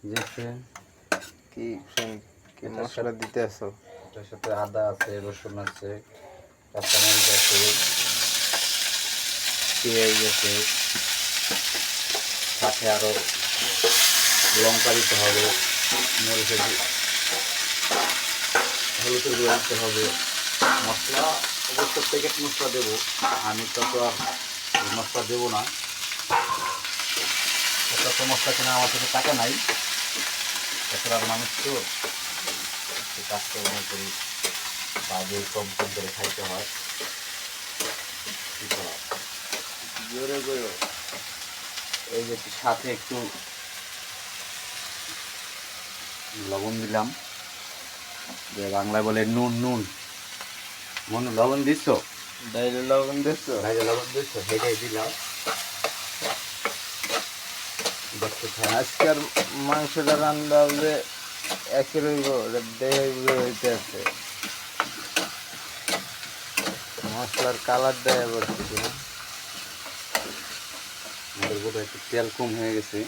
যে কি কি মশলা দিতে আসো? এটার সাথে আদা আছে, রসুন আছে, কাঁচামরিচ আছে, পেঁয়াজ আছে, সাথে আরও লঙ্কা দিতে হবে, মরিচের হলুদের গুঁড়ো দিতে হবে। মশলা অবশ্য প্যাকেট মশলা দেবো, আমি তো আর মশলা দেবো না। এত মশলা কেনা আমার কাছে টাকা নাই, এছাড়া মানুষ তো কাজটা মনে করি কাজে কম কম করে খাইতে হয়। জোরে করো। এই যে সাথে একটু লবণ দিলাম, যে বাংলায় বলে নুন। নুন মনে লবণ দিচ্ছ? ডাইলে লবণ দিচ্ছ? ডাইলে লবণ দিচ্ছ, সেটাই দিলাম। আজকের মাংসটা রান্না হবে একই রইব, দেহে হইতে আছে। মশলার কালার দেয় বলছি। আমাদের বোধ একটু তেল কম হয়ে গেছে,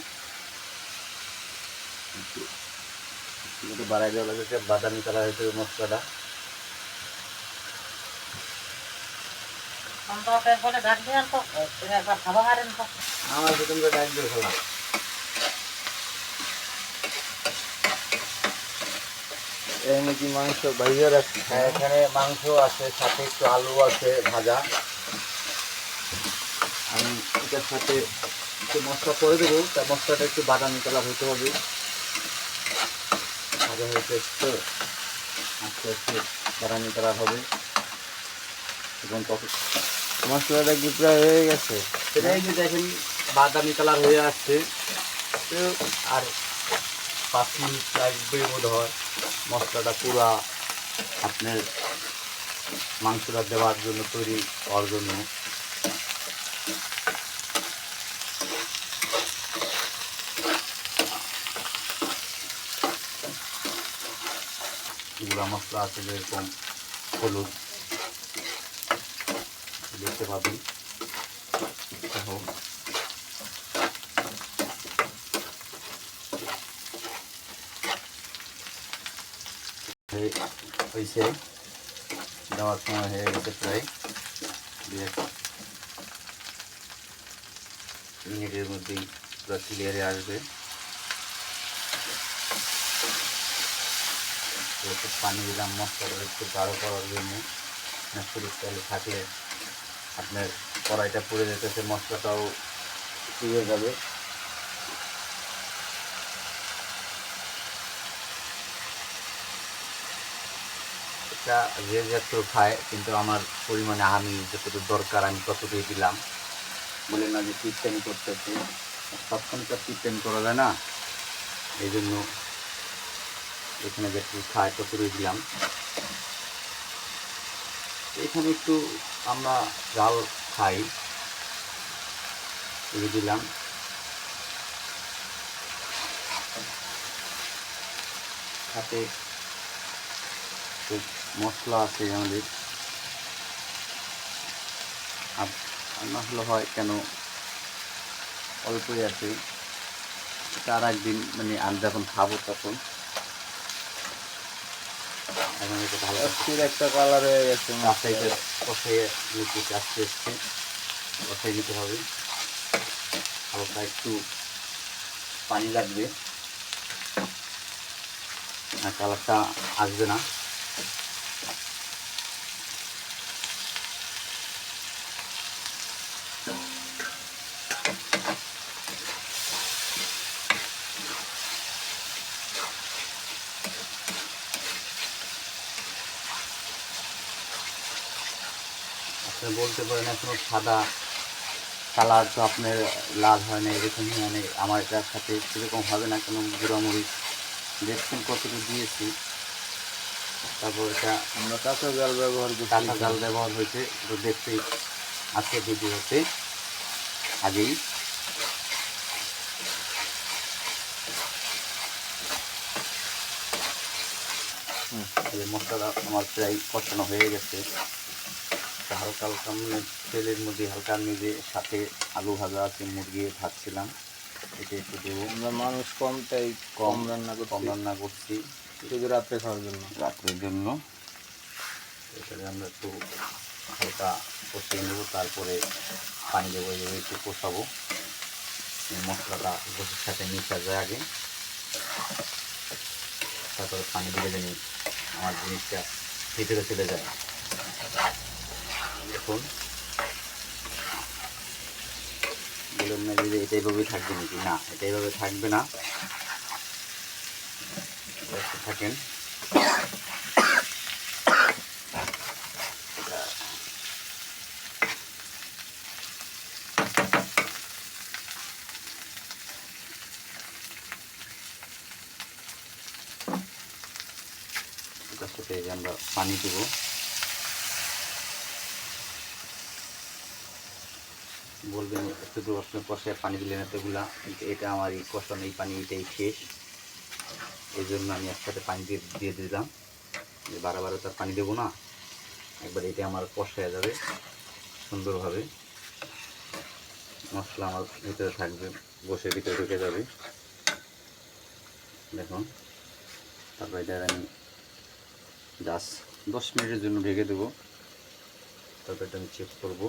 একটু বাড়াই দেওয়া লাগছে, বাদামি কালার হয়েছে মশলাটা। আমার তোমরা ডাক দিয়ে খেলাম। এখানে কি মাংস ভাইয়া রাখছি? হ্যাঁ, এখানে মাংস আছে, সাথে একটু আলু আছে ভাজা। আমি এটার সাথে একটু মশলা করে দেবো, তার মশলাটা একটু বাদামি কালার হতে হবে। ভাজা হয়েছে একটু, আস্তে আস্তে বাদামি কালার হবে। এবং মশলাটা কি প্রায় হয়ে গেছে? সেটাই যে দেখেন বাদামি কালার হয়ে আসছে, আর 5 মিনিট লাগবে বোধ হয় মশলাটা পুরা আপনার মাংসটা দেওয়ার জন্য, তৈরি হওয়ার জন্য। গুঁড়া মশলা আছে যেরকম হলুদ দেখতে পাবেন, হয়েছে দেওয়ার সময় হয়ে গেছে প্রায় 2 মিনিটের মধ্যেই পুরো ক্লিয়ারে আসবে। একটু পানি দিলাম মশলাটা একটু গাঢ় করার জন্য, শুরু তেলে থাকলে আপনার কড়াইটা পুড়ে যেতেছে, মশলাটাও পুড়ে যাবে। এটা যে যতটুকু খায়, কিন্তু আমার পরিমাণে আমি যতটুকু দরকার আমি ততটুকুই দিলাম। বলে না যে চিকেন করতেছি, সবসময় তো চিকেন করা যায় না, এই জন্য এখানে যেটুকু খায় ততটুকুই দিলাম। এখানে একটু আমরা ঝাল খাই, দিয়ে দিলাম। সাথে মশলা আছে আমাদের, আর মশলা হয় কেন অল্পই আছে, তার একদিন মানে আমি যখন খাবো তখন। এখন এটা ভালো একটা কালার হয়ে গেছে, রাস্তায় কষাইয়ে নিতে আস্তে আস্তে কষাই নিতে হবে। হালকা একটু পানি লাগবে, আর কালারটা আসবে না। আপনি বলতে পারেন এখনো সাদা কালার তো আপনার লাল হয় না, এরকম মানে আমার এটার সাথে সেরকম হবে না, কোনো গুঁড়ামরিচ দেখছেন কতটুকু দিয়েছি। তারপর এটা আমরা কাঁচা জাল ব্যবহার করছি, কাঁচা জাল ব্যবহার হয়েছে, তো দেখতেই আজকে ভিডিওতে আগেই। এই মশলাটা আমার প্রায় কষানো হয়ে গেছে। হালকা হালকা মানে তেলের মধ্যে হালকা নিজে সাথে আলু ভাজা আছে, মুরগি ভাজছিলাম, এটা একটু দেবো। আমরা মানুষ কম তাই কম রান্না কম করছি, রান্না করছি শুধু রাত্রে খাওয়ার জন্য। রাত্রের জন্য। এটাকে আমরা একটু হালকা কষিয়ে নেবো, তারপরে পানি দেবো, এইভাবে একটু কষাবো। এই মশলাটা গোসের সাথে মিশা যায় আগে, তারপরে পানি দিলে জানি আমার জিনিসটা ভিতরে চলে যায়। দেখুন বলুন না যে এটা এইভাবেই থাকবে নাকি, না এটা এইভাবে থাকবে না, একটু থাকেন। এটার সাথে এই যে আমরা পানি দেবো, বলবেন শুধু আপনি কষায় পানি দিলেন এতগুলা, কিন্তু এটা আমার এই কষানো এই পানি এটাই শেষ, এই জন্য আমি একসাথে পানি দিয়ে দিলাম। যে বারে তার পানি দেবো না, একবার এটা আমার কষায় যাবে সুন্দরভাবে, মশলা আমার ভিতরে থাকবে, বসে ভিতরে ঢুকে যাবে। দেখুন তারপর এটা আমি জাস্ট 10 মিনিটের জন্য ঢেকে দেবো, তারপর এটা আমি চেক করবো।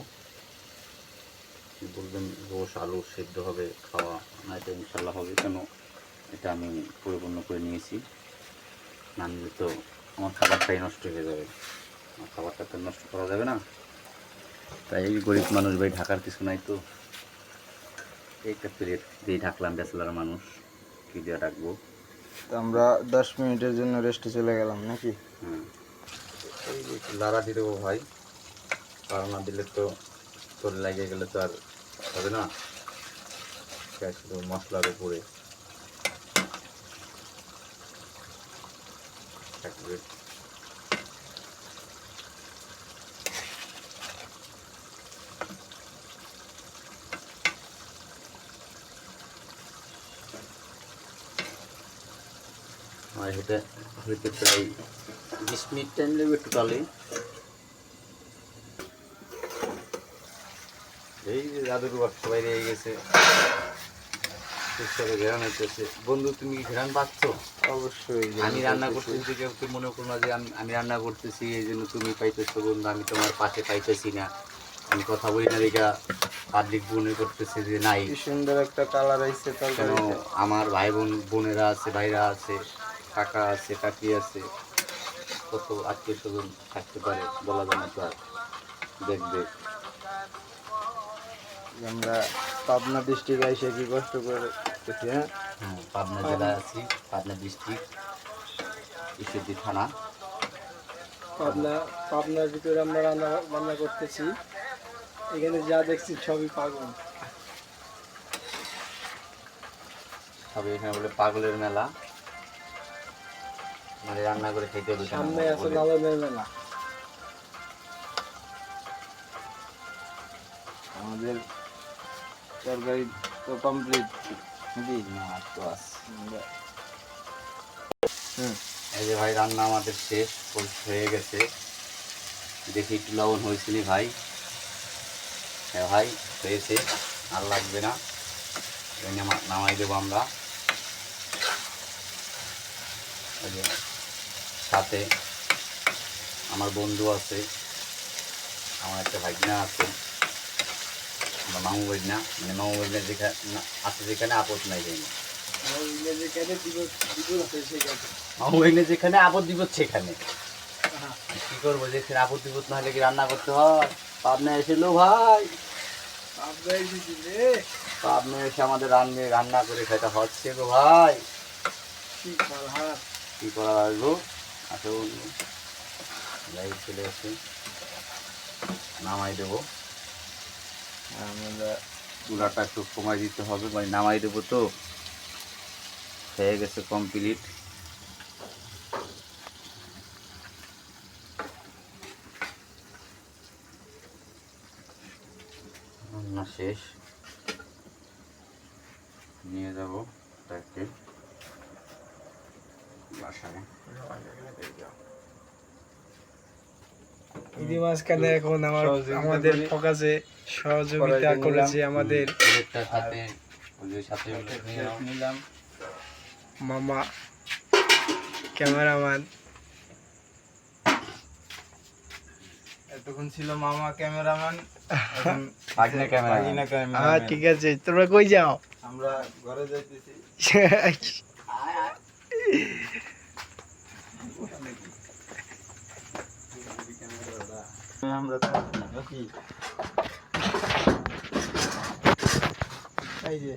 বলবেন গোশ আলু সেদ্ধ হবে খাওয়া, না এটা ইনশাল্লাহ হবে, কেন এটা আমি পরিপূর্ণ করে নিয়েছি, না নিলে তো আমার খাবারটাই নষ্ট হয়ে যাবে, আমার খাবারটা তো নষ্ট করা যাবে না। তাই এই গরিব মানুষ ভাই, ঢাকার কিছু নাই তো, একটা প্লেট দিয়ে ঢাকলাম, ব্যাচেলার মানুষ কী দিয়ে রাখবো। তো আমরা 10 মিনিটের জন্য রেস্টে চলে গেলাম নাকি? হ্যাঁ, এই যে একটু লাড়া দিয়ে দেবো ভাই, লাড়া না দিলে তো তোর লাগে গেলে তো আর হবে না, শুধু মশলার উপরে থাকবে। আর এটা হইতে প্রায় 20 মিনিট টাইম লাগবে টোটালি। এই যে জাদুর বাক্স সবাই রয়ে গেছে, সুস্বাদু ঘেরান হইতেছে। বন্ধু তুমি কি ঘেরান পাচ্ছ? অবশ্যই। আমি রান্না করতেছি, কেউ তুই মনে করো না যে আমি রান্না করতেছি এই জন্য তুমি পাইতেছো, বন্ধু আমি তোমার পাশে পাইতেছি না, আমি কথা বলি না দেখা পাবলিক মনে করতেছে যে নাই। কি সুন্দর একটা কালার আইছে কেন তরকারিতে। আমার ভাই বোনেরা আছে, ভাইরা আছে, কাকা আছে, কাকি আছে, কত আত্মীয় স্বজন থাকতে পারে বলা যায় না তো, আর দেখবে। আমরা পাবনা ডিস্ট্রিক্ট আইসে কি কষ্ট করে করতেছি। হ্যাঁ, হ্যাঁ, পাবনা জেলায় আছি, পাবনা ডিস্ট্রিক্ট, ঈশ্বরদী থানা। পাবনার ভিতরে আমরা রান্না করতেছি। এখানে যা দেখছি সবই পাগল। সবে এখানে বলে পাগলের মেলা, মানে রান্না করে খেতে হবে। সামনে আছে লালনের মেলা। আমাদের তরকারি তো কমপ্লিট নাকি? না তো আছে। হুম, এই যে ভাই রান্না আমাদের শেষ হয়ে গেছে, দেখি একটু লবণ হয়েছিল ভাই। হ্যাঁ ভাই হয়েছে, আর লাগবে না, নামাই দেবো আমরা। এই যে সাথে আমার বন্ধু আছে, আমার একটা ভাগনা আছে, আমার মামু ভাগনা, মানে মামু ভাগনা যেখানে আছে, যেখানে আপদ নাই যাই না, মামু ভাগনা যেখানে আপদ বিপদ সেখানে। কি করবো, যেখানে আপদ বিপদ না হলে কি রান্না করতে হয়? পাবনা এসেলো ভাই, পাবনা এসে আমাদের রান্না করে খেতে হচ্ছে গো ভাই, কি করা আসবো। আসুন লাইট চলে আসে, নামাই দেবো। আমরা চুলাটা একটু কমাই দিতে হবে, মানে নামাই দেবো তো, হয়ে গেছে কমপ্লিট। রান্না শেষ, নিয়ে যাব তাকে বাসায়। ঈদের মাঝখানে এখন আমাদের ফোকাসে সহযোগিতা করেছে আমাদের প্লেটটার সাথে ওই যে সাথে নিলাম। মামা ক্যামেরাম্যান। এতক্ষণ ছিল মামা ক্যামেরাম্যান, এখন ভাগনা ক্যামেরা। ভাগিনা হ্যাঁ ক্যামেরাম্যান। ঠিক আছে, তোমরা কই যাও? আমরা ঘরে যাইতেছি। আমরা তো নাকি এই যে